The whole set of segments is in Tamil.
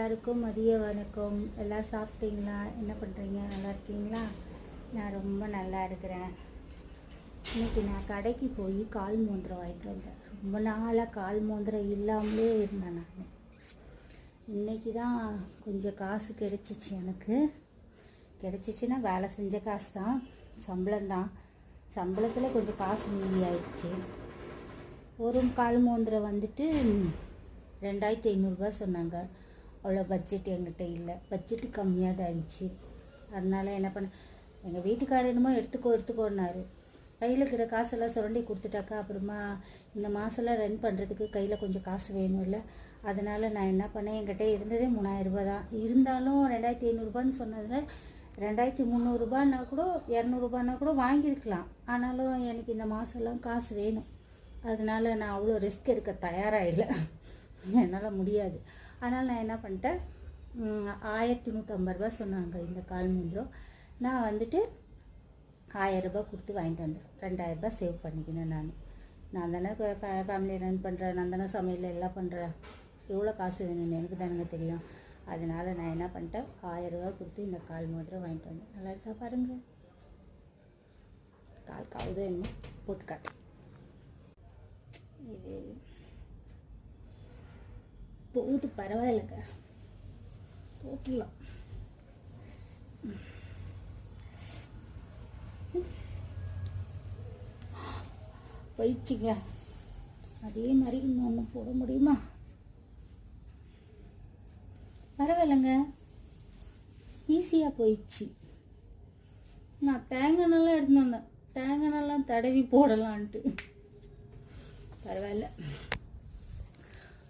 எல்லாருக்கும் மதிய வணக்கம். எல்லாம் சாப்பிட்டீங்களா? என்ன பண்ணுறீங்க? நல்லா இருக்கீங்களா? நான் ரொம்ப நல்லா இருக்கிறேன். இன்றைக்கி நான் கடைக்கு போய் கால் மோந்திரம் வாங்கிட்டு வந்தேன். ரொம்ப நாளாக கால் மோந்திரம் இல்லாமலே இருந்தேன் நான். இன்றைக்கி தான் கொஞ்சம் காசு கிடச்சிச்சு. எனக்கு கிடச்சிச்சின்னா வேலை செஞ்ச காசு தான், சம்பளம்தான். சம்பளத்தில் கொஞ்சம் காசு மீதி ஆயிடுச்சு. ஒரு கால் மோந்திரம் வந்துட்டு 2500 சொன்னாங்க. அவ்வளோ பட்ஜெட் என்கிட்ட இல்லை. பட்ஜெட்டு கம்மியாக தான் இருந்துச்சு. அதனால் என்ன பண்ண, எங்கள் வீட்டுக்காரர் என்னமோ எடுத்துக்கோன்னாரு. கையில் இருக்கிற காசெல்லாம் சுரண்டி கொடுத்துட்டாக்கா அப்புறமா இந்த மாதம்லாம் ரன் பண்ணுறதுக்கு கையில் கொஞ்சம் காசு வேணும் இல்லை. அதனால் நான் என்ன பண்ணேன், என்கிட்ட இருந்ததே 3000 ரூபா தான். இருந்தாலும் 2500 சொன்னதில் 2300 கூட 200 கூட வாங்கியிருக்கலாம். ஆனாலும் எனக்கு இந்த மாதம்லாம் காசு வேணும். அதனால் நான் அவ்வளோ ரிஸ்க் எடுக்க தயாராக இல்லை. என்னால் முடியாது. அதனால் நான் என்ன பண்ணிட்டேன், 1150 சொன்னாங்க இந்த கால் மோந்திரம். நான் வந்துட்டு 1000 ரூபாய் கொடுத்து வாங்கிட்டு வந்தேன். 2000 ரூபாய் சேவ் பண்ணிக்கினேன். நான் தானே ஃபேமிலி ரன் பண்ணுறேன், நான் தானே சமையல் எல்லாம் பண்ணுறேன். எவ்வளோ காசு வேணும்னு எனக்கு தானுங்க தெரியும். அதனால் நான் என்ன பண்ணிட்டேன், 1000 ரூபாய் கொடுத்து இந்த கால் மோதிரம் வாங்கிட்டு வந்தேன். நல்லா இருக்கா பாருங்கள். கால் காவுது என்ன போட்டு காட்டு. இது போகுது, பரவாயில்லைங்க, போட்டுடலாம். போயிடுச்சுங்க. அதே மாதிரி இன்னொன்று போட முடியுமா? பரவாயில்லைங்க, ஈஸியாக போயிடுச்சு. நான் தேங்காய் நல்லா எடுத்துன்னு வந்தேன், தேங்காய் நல்லா தடவி போடலான்ட்டு. பரவாயில்ல.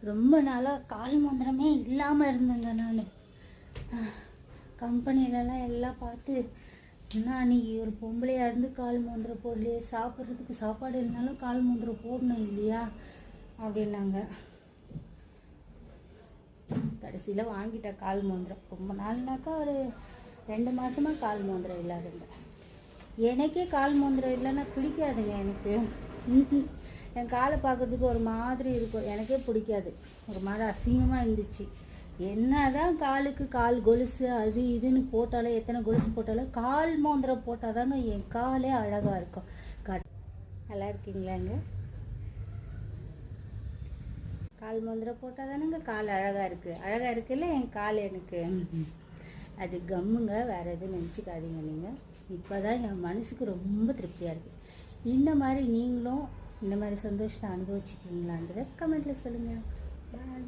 ரொம்ப நாளாக கால் மோந்திரமே இல்லாமல் இருந்தேங்க நான். கம்பெனிலலாம் எல்லாம் பார்த்து, என்ன நீ ஒரு பொம்பளையாக இருந்து கால் மோந்திரம் போடலையே, சாப்பிட்றதுக்கு சாப்பாடு இருந்தாலும் கால் மோந்திரம் போடணும் இல்லையா அப்படின்னாங்க. கடைசியில் வாங்கிட்டேன் கால் மோந்திரம். ரொம்ப நாள்னாக்கா ஒரு 2 மாதமாக கால் மோந்திரம் இல்லாதுங்க. எனக்கே கால் மோந்திரம் இல்லைன்னா பிடிக்காதுங்க எனக்கு. என் காலை பார்க்குறதுக்கு ஒரு மாதிரி இருக்கும், எனக்கே பிடிக்காது. ஒரு மாதிரி அசிங்கமாக இருந்துச்சு. என்ன தான் காலுக்கு கால் கொலுசு அது இதுன்னு போட்டாலும், எத்தனை கொலுசு போட்டாலும் கால் மோந்திரம் போட்டால் தாங்க என் காலே அழகாக இருக்கும். நல்லா இருக்கீங்களாங்க? கால் மோந்திரம் போட்டால் தானேங்க கால் அழகாக இருக்குது. அழகாக இருக்குல்ல என் கால் எனக்கு. அது கம்முங்க, வேறு எதுவும் நினச்சிக்காதீங்க நீங்கள். இப்போ தான் என் மனசுக்கு ரொம்ப திருப்தியாக இருக்குது. இந்த மாதிரி நீங்களும் இந்த மாதிரி சந்தோஷத்தை அனுபவிச்சுக்கிறீங்களான்றதை கமெண்ட்டில் சொல்லுங்கள். பாய்.